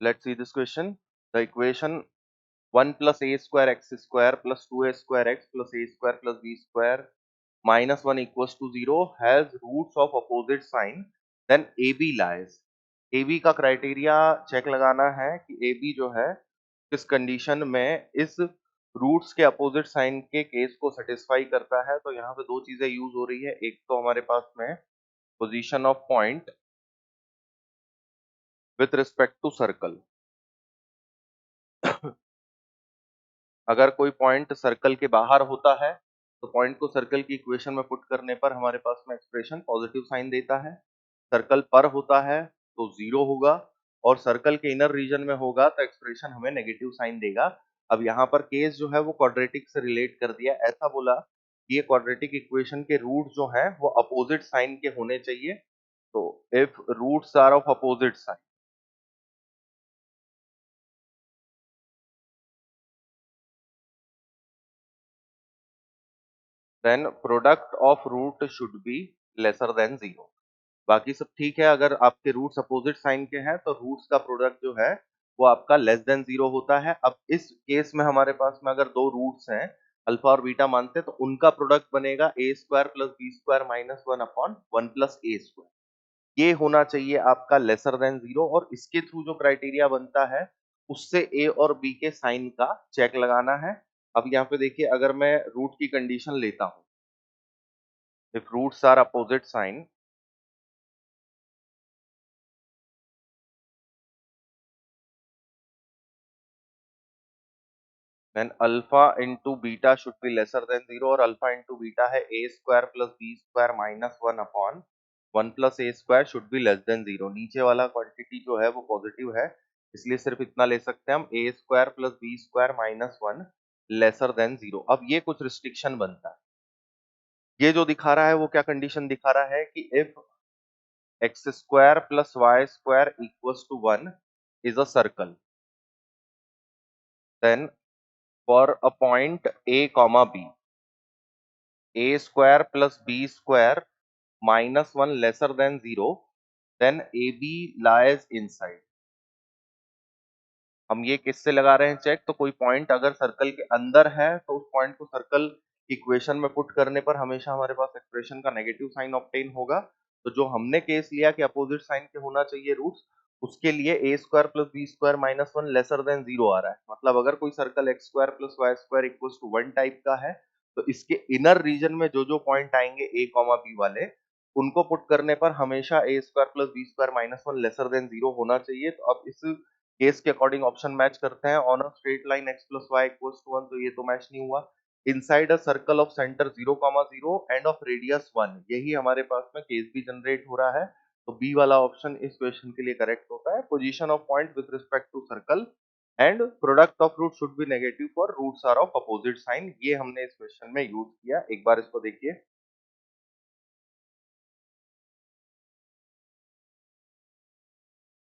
Let's see this question. The equation 1 plus a square x square plus 2a square x plus a square plus b square minus 1 equals to 0 has roots of opposite sign, then AB lies. AB का criteria check लगाना है कि AB जो है किस condition में इस roots के अपोजिट साइन के केस को सेटिस्फाई करता है। तो यहाँ पे दो चीजें यूज हो रही है। एक तो हमारे पास में position of point with respect to circle. अगर कोई पॉइंट सर्कल के बाहर होता है तो पॉइंट को सर्कल की इक्वेशन में पुट करने पर हमारे पास में एक्सप्रेशन पॉजिटिव साइन देता है। सर्कल पर होता है तो जीरो होगा और सर्कल के इनर रीजन में होगा तो एक्सप्रेशन हमें नेगेटिव साइन देगा। अब यहाँ पर केस जो है वो क्वाड्रेटिक से रिलेट कर दिया, ऐसा बोला कि ये क्वाड्रेटिक इक्वेशन के रूट जो हैं वो अपोजिट साइन के होने चाहिए। तो if roots are of opposite sign then product of root should be lesser than zero. बाकी सब ठीक है। अगर आपके रूट्स अपोजिट साइन के हैं तो रूट्स का प्रोडक्ट जो है वो आपका लेस देन जीरो होता है। अब इस केस में हमारे पास में अगर दो रूट्स हैं अल्फा और बीटा मानते हैं तो उनका प्रोडक्ट बनेगा a square plus b square minus one upon one plus a square. ये होना चाहिए आपका लेसर देन जीरो और इसके थ्रू जो क्राइटेरिया बनता है उससे ए और बी के साइन का चेक लगाना है। अब यहाँ पे देखिए, अगर मैं रूट की कंडीशन लेता हूं, if roots are opposite sign then alpha into beta should be lesser than zero और अल्फा इंटू बीटा है a square plus b square minus one upon one plus a square should be less than zero. नीचे वाला quantity जो है वो positive है इसलिए सिर्फ इतना ले सकते हैं हम, a square plus b square minus one lesser than zero. अब ये कुछ रिस्ट्रिक्शन बनता है। ये जो दिखा रहा है वो क्या कंडीशन दिखा रहा है कि if x square plus y square equals to one is a circle then for a point a comma b a square plus b square minus one lesser than zero then a b lies inside. हम ये किससे लगा रहे हैं check? तो कोई point अगर circle के अंदर है तो उस पॉइंट को सर्कल इक्वेशन में पुट करने पर हमेशा हमारे पास एक्सप्रेशन का नेगेटिव साइन ऑब्टेन होगा। तो जो हमने केस लिया कि अपोजिट साइन के होना चाहिए रूट्स, उसके लिए a square plus b square minus one lesser than zero आ रहा है। मतलब अगर कोई circle x square plus y square equal to one type का है तो इसके इनर रीजन में जो जो पॉइंट आएंगे ए कॉमा बी वाले, उनको पुट करने पर हमेशा a square plus b square minus one lesser than zero होना चाहिए। तो अब इस केस के अकॉर्डिंग ऑप्शन मैच करते हैं। On a straight line x plus y equals to one, तो ये तो मैच नहीं हुआ। Inside a circle of centre 0,0 and of radius 1, यही हमारे पास में केस भी जनरेट हो रहा है। तो बी वाला ऑप्शन इस क्वेश्चन के लिए करेक्ट होता है। Position of point with respect to circle and product of root should be negative for roots are of opposite sign, ये हमने इस क्वेश्चन में यूज किया। एक बार इसको देखिए।